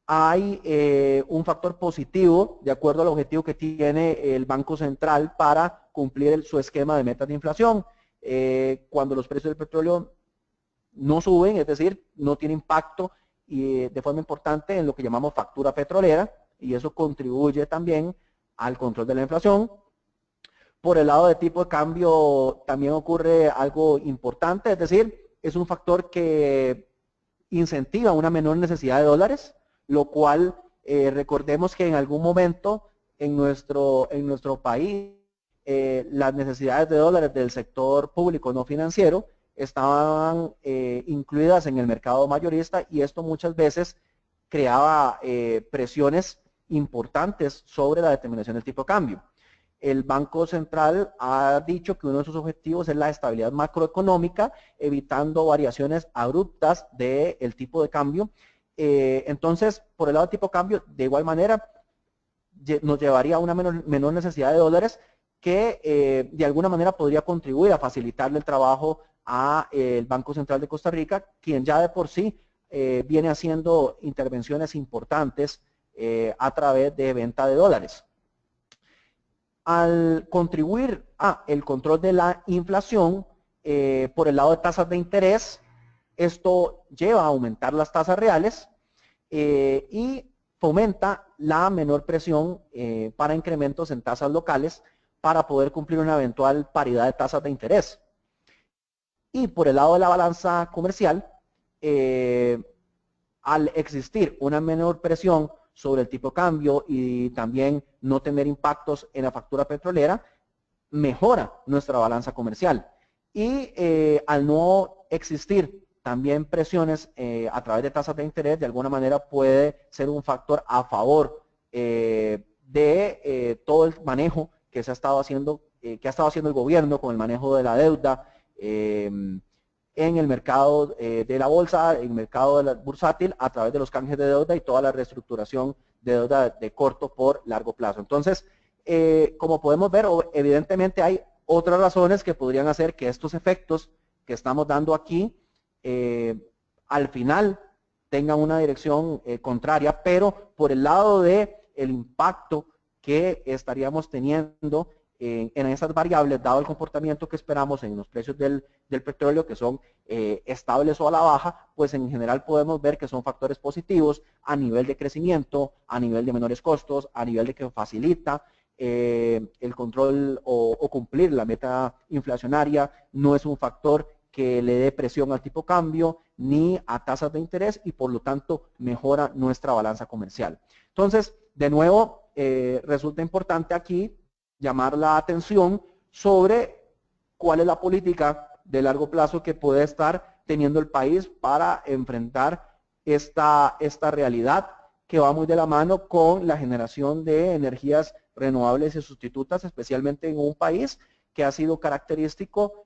Hay un factor positivo de acuerdo al objetivo que tiene el Banco Central para cumplir su esquema de metas de inflación. Cuando los precios del petróleo no suben, es decir, no tiene impacto de forma importante en lo que llamamos factura petrolera, y eso contribuye también al control de la inflación. Por el lado de tipo de cambio también ocurre algo importante, es decir, es un factor que incentiva una menor necesidad de dólares, lo cual recordemos que en algún momento en nuestro país las necesidades de dólares del sector público no financiero estaban incluidas en el mercado mayorista y esto muchas veces creaba presiones importantes sobre la determinación del tipo de cambio. El Banco Central ha dicho que uno de sus objetivos es la estabilidad macroeconómica, evitando variaciones abruptas del tipo de cambio. Entonces, por el lado del tipo de cambio, de igual manera, nos llevaría a una menor necesidad de dólares que de alguna manera podría contribuir a facilitarle el trabajo al Banco Central de Costa Rica, quien ya de por sí viene haciendo intervenciones importantes a través de venta de dólares. Al contribuir el control de la inflación por el lado de tasas de interés, esto lleva a aumentar las tasas reales y fomenta la menor presión para incrementos en tasas locales para poder cumplir una eventual paridad de tasas de interés. Y por el lado de la balanza comercial, al existir una menor presión sobre el tipo de cambio y también no tener impactos en la factura petrolera, mejora nuestra balanza comercial. Y al no existir también presiones a través de tasas de interés, de alguna manera puede ser un factor a favor de todo el manejo que se ha estado haciendo, el gobierno con el manejo de la deuda en el mercado de la bolsa, en el mercado de la bursátil, a través de los canjes de deuda y toda la reestructuración de deuda de corto por largo plazo. Entonces, como podemos ver, evidentemente hay otras razones que podrían hacer que estos efectos que estamos dando aquí al final tengan una dirección contraria, pero por el lado de el impacto que estaríamos teniendo en esas variables, dado el comportamiento que esperamos en los precios del petróleo, que son estables o a la baja, pues en general podemos ver que son factores positivos a nivel de crecimiento, a nivel de menores costos, a nivel de que facilita el control o cumplir la meta inflacionaria. No es un factor que le dé presión al tipo de cambio ni a tasas de interés y por lo tanto mejora nuestra balanza comercial. Entonces, de nuevo, resulta importante aquí llamar la atención sobre cuál es la política de largo plazo que puede estar teniendo el país para enfrentar esta realidad que va muy de la mano con la generación de energías renovables y sustitutas, especialmente en un país que ha sido característico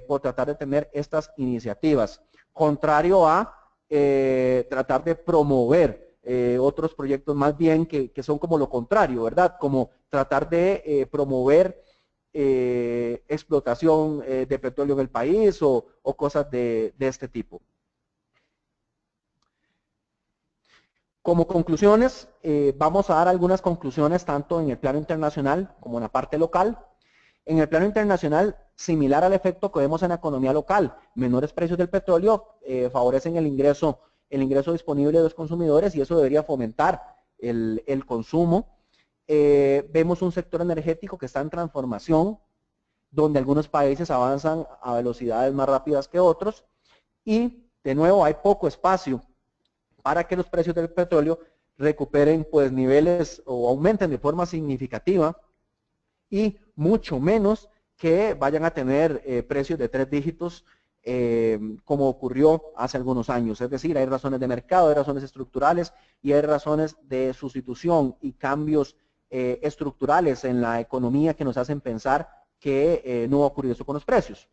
por tratar de tener estas iniciativas, contrario a tratar de promover otros proyectos más bien que son como lo contrario, ¿verdad? Como tratar de promover explotación de petróleo en el país o cosas de este tipo. Como conclusiones, vamos a dar algunas conclusiones tanto en el plano internacional como en la parte local. En el plano internacional, similar al efecto que vemos en la economía local, menores precios del petróleo favorecen el ingreso disponible de los consumidores y eso debería fomentar el consumo. Vemos un sector energético que está en transformación, donde algunos países avanzan a velocidades más rápidas que otros y, de nuevo, hay poco espacio para que los precios del petróleo recuperen pues niveles o aumenten de forma significativa y mucho menos que vayan a tener precios de 3 dígitos como ocurrió hace algunos años. Es decir, hay razones de mercado, hay razones estructurales y hay razones de sustitución y cambios estructurales en la economía que nos hacen pensar que no va a ocurrir eso con los precios.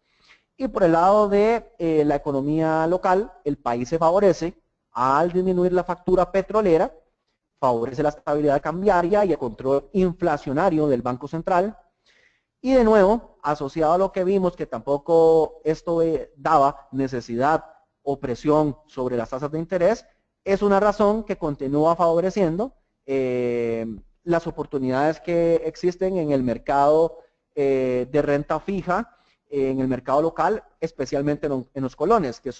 Y por el lado de la economía local, el país se favorece al disminuir la factura petrolera, favorece la estabilidad cambiaria y el control inflacionario del Banco Central. Y de nuevo, asociado a lo que vimos, que tampoco esto daba necesidad o presión sobre las tasas de interés, es una razón que continúa favoreciendo las oportunidades que existen en el mercado de renta fija, en el mercado local, especialmente en los colones, que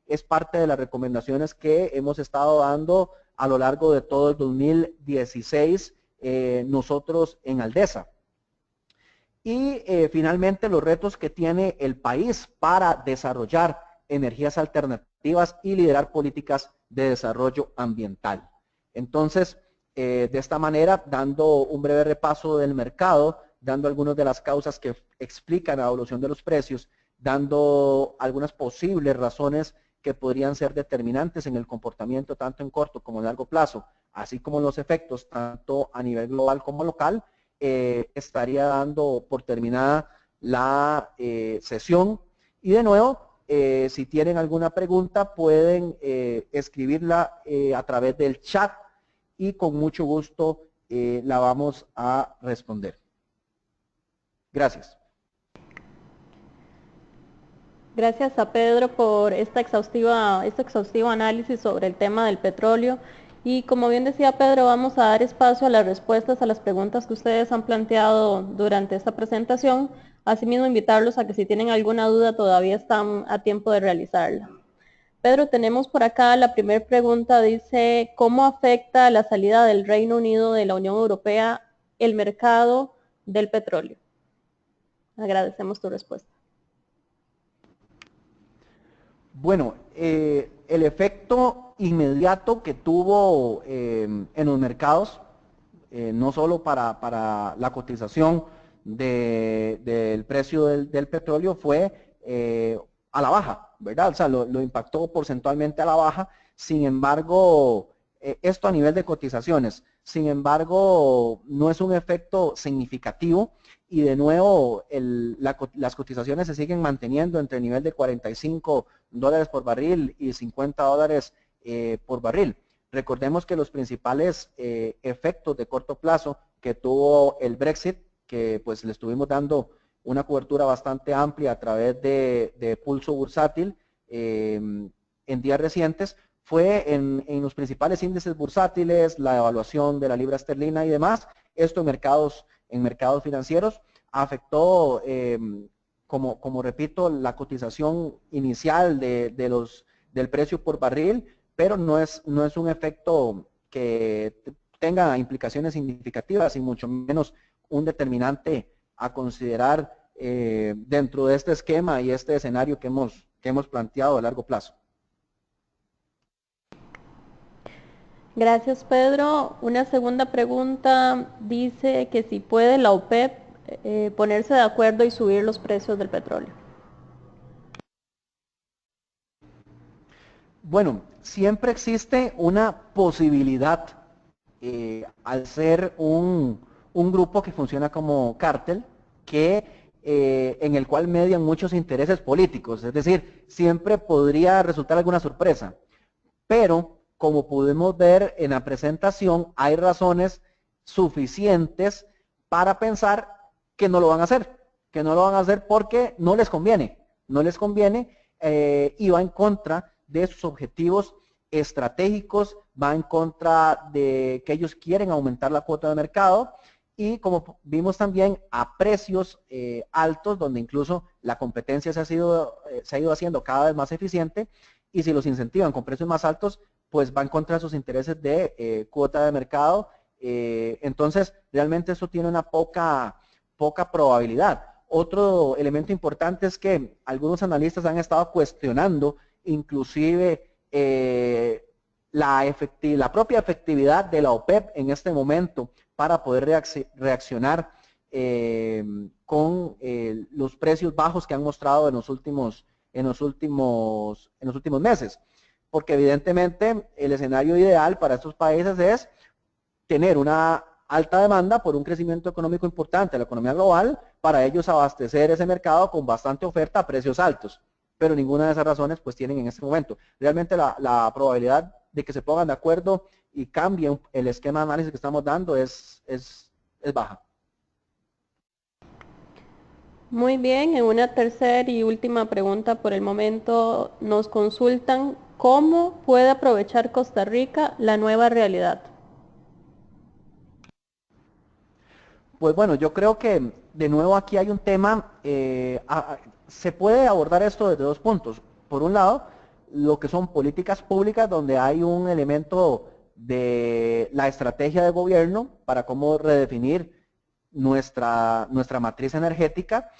es parte de las recomendaciones que hemos estado dando a lo largo de todo el 2016 nosotros en Aldesa. Y finalmente los retos que tiene el país para desarrollar energías alternativas y liderar políticas de desarrollo ambiental. Entonces, de esta manera, dando un breve repaso del mercado, dando algunas de las causas que explican la evolución de los precios, dando algunas posibles razones que podrían ser determinantes en el comportamiento tanto en corto como en largo plazo, así como los efectos tanto a nivel global como local, estaría dando por terminada la sesión. Y de nuevo, si tienen alguna pregunta pueden escribirla a través del chat y con mucho gusto la vamos a responder. Gracias.
Gracias a Pedro por este exhaustivo análisis sobre el tema del petróleo. Y como bien decía Pedro, vamos a dar espacio a las respuestas a las preguntas que ustedes han planteado durante esta presentación. Asimismo, invitarlos a que si tienen alguna duda todavía están a tiempo de realizarla. Pedro, tenemos por acá la primera pregunta, dice, ¿cómo afecta la salida del Reino Unido de la Unión Europea el mercado del petróleo? Agradecemos tu respuesta.
Bueno, el efecto inmediato que tuvo en los mercados, no solo para la cotización del precio del petróleo, fue a la baja, ¿verdad? O sea, lo impactó porcentualmente a la baja. Sin embargo, esto a nivel de cotizaciones, sin embargo, no es un efecto significativo. Y de nuevo, las cotizaciones se siguen manteniendo entre el nivel de $45 por barril y $50 por barril. Recordemos que los principales efectos de corto plazo que tuvo el Brexit, que pues le estuvimos dando una cobertura bastante amplia a través de pulso bursátil en días recientes, fue en los principales índices bursátiles, la evaluación de la libra esterlina y demás. Esto en mercados financieros afectó, como repito, la cotización inicial del precio por barril, pero no es un efecto que tenga implicaciones significativas y mucho menos un determinante a considerar dentro de este esquema y este escenario que hemos planteado a largo plazo.
Gracias, Pedro. Una segunda pregunta dice que si puede la OPEP ponerse de acuerdo y subir los precios del petróleo.
Bueno, siempre existe una posibilidad, al ser un grupo que funciona como cártel, en el cual median muchos intereses políticos, es decir, siempre podría resultar alguna sorpresa, pero como pudimos ver en la presentación, hay razones suficientes para pensar que no lo van a hacer, que no lo van a hacer porque no les conviene y va en contra de sus objetivos estratégicos, va en contra de que ellos quieren aumentar la cuota de mercado y como vimos también a precios altos, donde incluso la competencia se ha ido haciendo cada vez más eficiente, y si los incentivan con precios más altos, pues va en contra de sus intereses de cuota de mercado. Entonces, realmente eso tiene una poca probabilidad. Otro elemento importante es que algunos analistas han estado cuestionando inclusive la propia efectividad de la OPEP en este momento para poder reaccionar con los precios bajos que han mostrado en los últimos meses. Porque evidentemente el escenario ideal para estos países es tener una alta demanda por un crecimiento económico importante de la economía global, para ellos abastecer ese mercado con bastante oferta a precios altos. Pero ninguna de esas razones pues tienen en este momento. Realmente la probabilidad de que se pongan de acuerdo y cambien el esquema de análisis que estamos dando es baja.
Muy bien, en una tercera y última pregunta por el momento nos consultan cómo puede aprovechar Costa Rica la nueva realidad.
Pues bueno, yo creo que de nuevo aquí hay un tema, se puede abordar esto desde dos puntos. Por un lado, lo que son políticas públicas, donde hay un elemento de la estrategia de gobierno para cómo redefinir nuestra matriz energética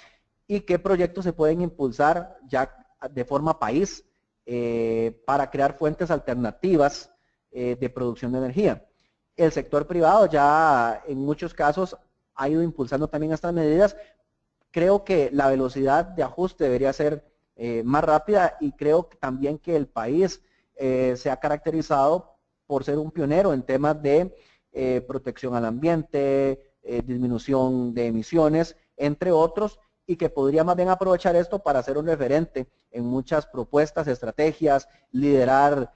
y qué proyectos se pueden impulsar ya de forma país para crear fuentes alternativas de producción de energía. El sector privado ya en muchos casos ha ido impulsando también estas medidas. Creo que la velocidad de ajuste debería ser más rápida y creo también que el país se ha caracterizado por ser un pionero en temas de protección al ambiente, disminución de emisiones, entre otros, y que podría más bien aprovechar esto para ser un referente en muchas propuestas, estrategias, liderar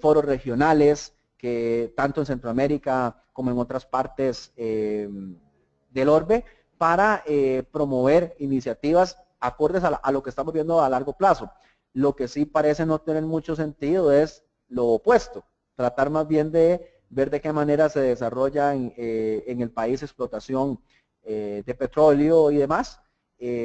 foros regionales, que tanto en Centroamérica como en otras partes del orbe, para promover iniciativas acordes a lo que estamos viendo a largo plazo. Lo que sí parece no tener mucho sentido es lo opuesto, tratar más bien de ver de qué manera se desarrolla en el país explotación de petróleo y demás.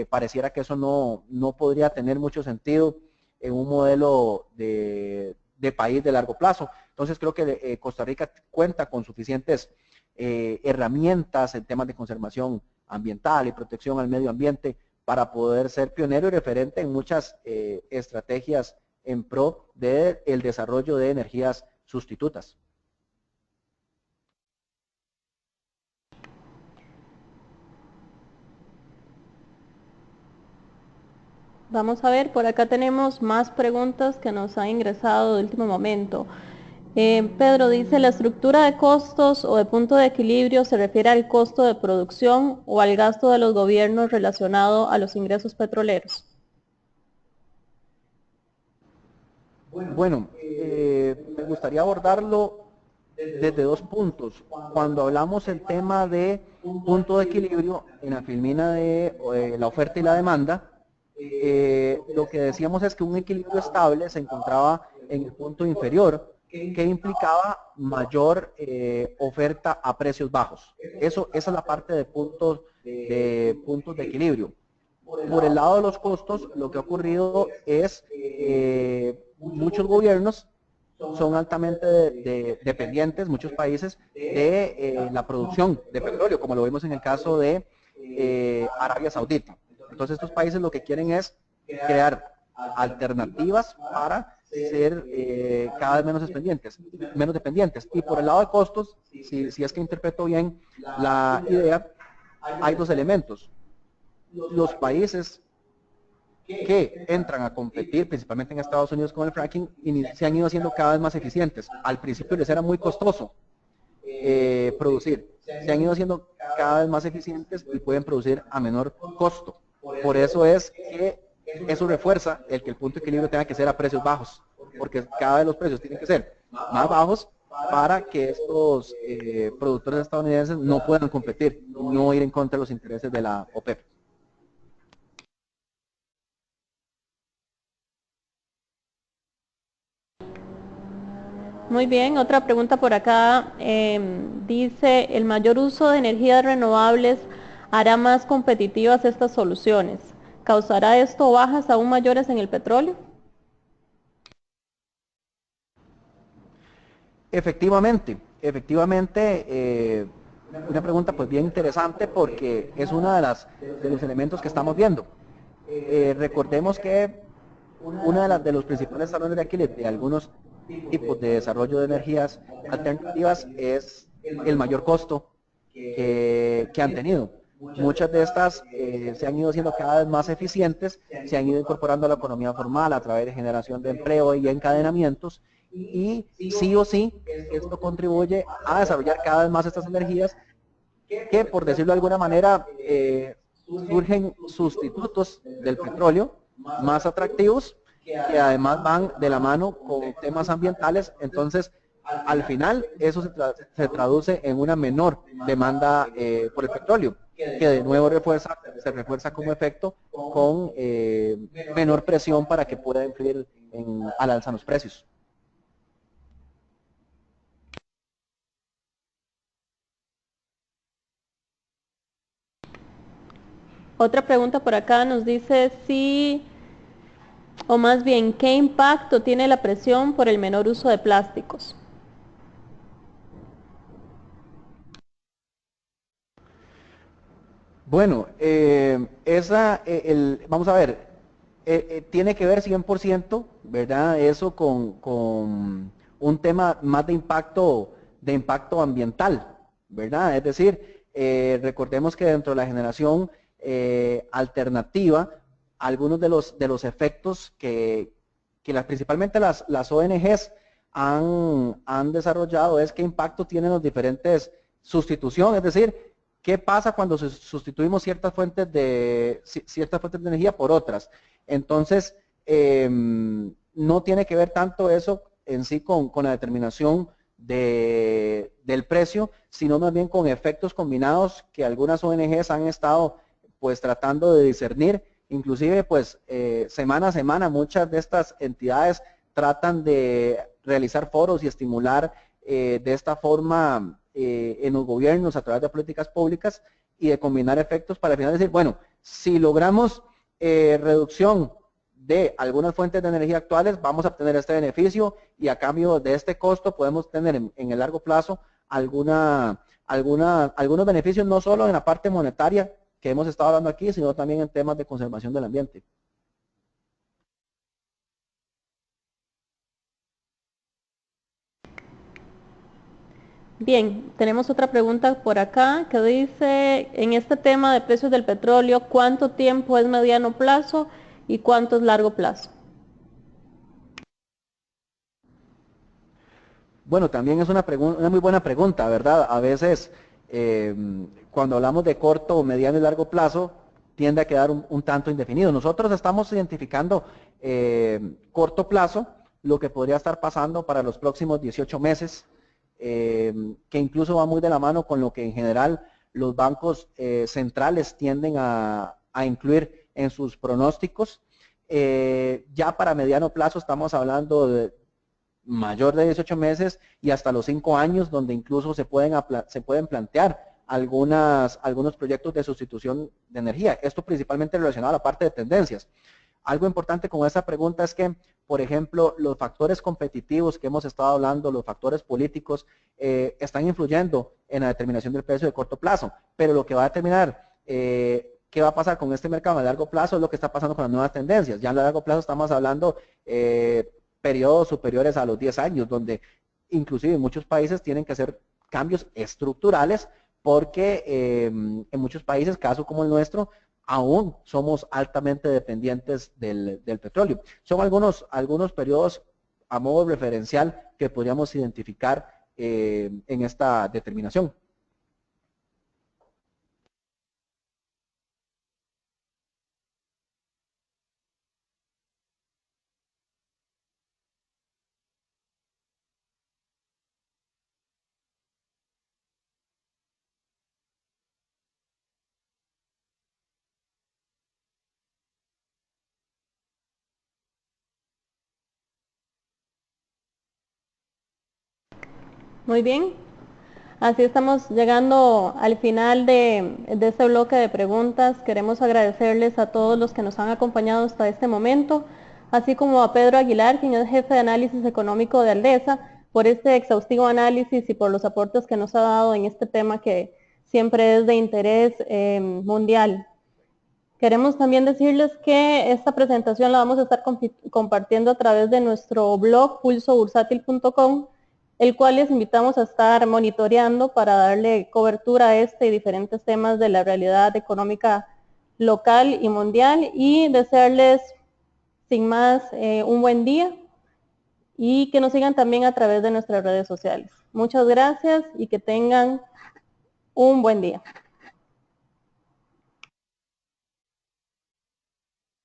Pareciera que eso no podría tener mucho sentido en un modelo de país de largo plazo. Entonces creo que Costa Rica cuenta con suficientes herramientas en temas de conservación ambiental y protección al medio ambiente para poder ser pionero y referente en muchas estrategias en pro del desarrollo de energías sustitutas.
Vamos a ver, por acá tenemos más preguntas que nos han ingresado de último momento. Pedro dice, ¿la estructura de costos o de punto de equilibrio se refiere al costo de producción o al gasto de los gobiernos relacionado a los ingresos petroleros?
Bueno, me gustaría abordarlo desde dos puntos. Cuando hablamos el tema de punto de equilibrio en la filmina de la oferta y la demanda, lo que decíamos es que un equilibrio estable se encontraba en el punto inferior, que implicaba mayor oferta a precios bajos. Esa es la parte de puntos de equilibrio. Por el lado de los costos, lo que ha ocurrido es muchos gobiernos son altamente dependientes, muchos países, de la producción de petróleo, como lo vimos en el caso de Arabia Saudita. Entonces estos países lo que quieren es crear alternativas para ser cada vez menos dependientes. Y por el lado de costos, si es que interpreto bien la idea, hay dos elementos. Los países que entran a competir, principalmente en Estados Unidos con el fracking, y se han ido haciendo cada vez más eficientes. Al principio les era muy costoso producir. Se han ido haciendo cada vez más eficientes y pueden producir a menor costo. Por eso es que eso refuerza el que el punto de equilibrio tenga que ser a precios bajos, porque cada vez los precios tienen que ser más bajos para que estos productores estadounidenses no puedan competir, no ir en contra de los intereses de la OPEP.
Muy bien, otra pregunta por acá. Dice, ¿el mayor uso de energías renovables hará más competitivas estas soluciones? ¿Causará esto bajas aún mayores en el petróleo?
Efectivamente, una pregunta pues bien interesante porque es uno de los elementos que estamos viendo. Recordemos que uno de los principales talones de Aquiles de algunos tipos de desarrollo de energías alternativas es el mayor costo que han tenido. Muchas de estas se han ido haciendo cada vez más eficientes, se han ido incorporando a la economía formal a través de generación de empleo y encadenamientos, y sí o sí esto contribuye a desarrollar cada vez más estas energías que, por decirlo de alguna manera, surgen sustitutos del petróleo más atractivos, que además van de la mano con temas ambientales. Entonces, al final, eso se traduce en una menor demanda por el petróleo, que de nuevo se refuerza como efecto con menor presión para que pueda influir al alza en los precios.
Otra pregunta por acá nos dice si, o más bien, ¿qué impacto tiene la presión por el menor uso de plásticos?
Bueno, vamos a ver, tiene que ver 100%, ¿verdad? Eso con un tema más de impacto ambiental, ¿verdad? Es decir, recordemos que dentro de la generación alternativa, algunos de los efectos que principalmente las ONGs han desarrollado es qué impacto tienen los diferentes sustituciones, es decir, ¿qué pasa cuando sustituimos ciertas fuentes de energía por otras? Entonces, no tiene que ver tanto eso en sí con la determinación del precio, sino más bien con efectos combinados que algunas ONGs han estado pues tratando de discernir. Inclusive, pues, semana a semana muchas de estas entidades tratan de realizar foros y estimular de esta forma en los gobiernos a través de políticas públicas y de combinar efectos para al final decir, bueno, si logramos reducción de algunas fuentes de energía actuales, vamos a obtener este beneficio y a cambio de este costo podemos tener en el largo plazo algunos beneficios, no solo en la parte monetaria que hemos estado hablando aquí, sino también en temas de conservación del ambiente.
Bien, tenemos otra pregunta por acá que dice, en este tema de precios del petróleo, ¿cuánto tiempo es mediano plazo y cuánto es largo plazo?
Bueno, también es una muy buena pregunta, ¿verdad? A veces, cuando hablamos de corto, mediano y largo plazo, tiende a quedar un tanto indefinido. Nosotros estamos identificando corto plazo, lo que podría estar pasando para los próximos 18 meses, que incluso va muy de la mano con lo que en general los bancos centrales tienden a incluir en sus pronósticos. Ya para mediano plazo estamos hablando de mayor de 18 meses y hasta los 5 años, donde incluso se pueden plantear algunos proyectos de sustitución de energía. Esto principalmente relacionado a la parte de tendencias. Algo importante con esta pregunta es que, por ejemplo, los factores competitivos que hemos estado hablando, los factores políticos, están influyendo en la determinación del precio de corto plazo, pero lo que va a determinar qué va a pasar con este mercado a largo plazo es lo que está pasando con las nuevas tendencias. Ya a largo plazo estamos hablando periodos superiores a los 10 años, donde inclusive en muchos países tienen que hacer cambios estructurales porque en muchos países, caso como el nuestro, aún somos altamente dependientes del petróleo. Son algunos periodos a modo referencial que podríamos identificar en esta determinación.
Muy bien, así estamos llegando al final de este bloque de preguntas. Queremos agradecerles a todos los que nos han acompañado hasta este momento, así como a Pedro Aguilar, quien es jefe de análisis económico de Aldesa, por este exhaustivo análisis y por los aportes que nos ha dado en este tema que siempre es de interés mundial. Queremos también decirles que esta presentación la vamos a estar compartiendo a través de nuestro blog pulsobursátil.com, el cual les invitamos a estar monitoreando para darle cobertura a este y diferentes temas de la realidad económica local y mundial, y desearles sin más un buen día y que nos sigan también a través de nuestras redes sociales. Muchas gracias y que tengan un buen día.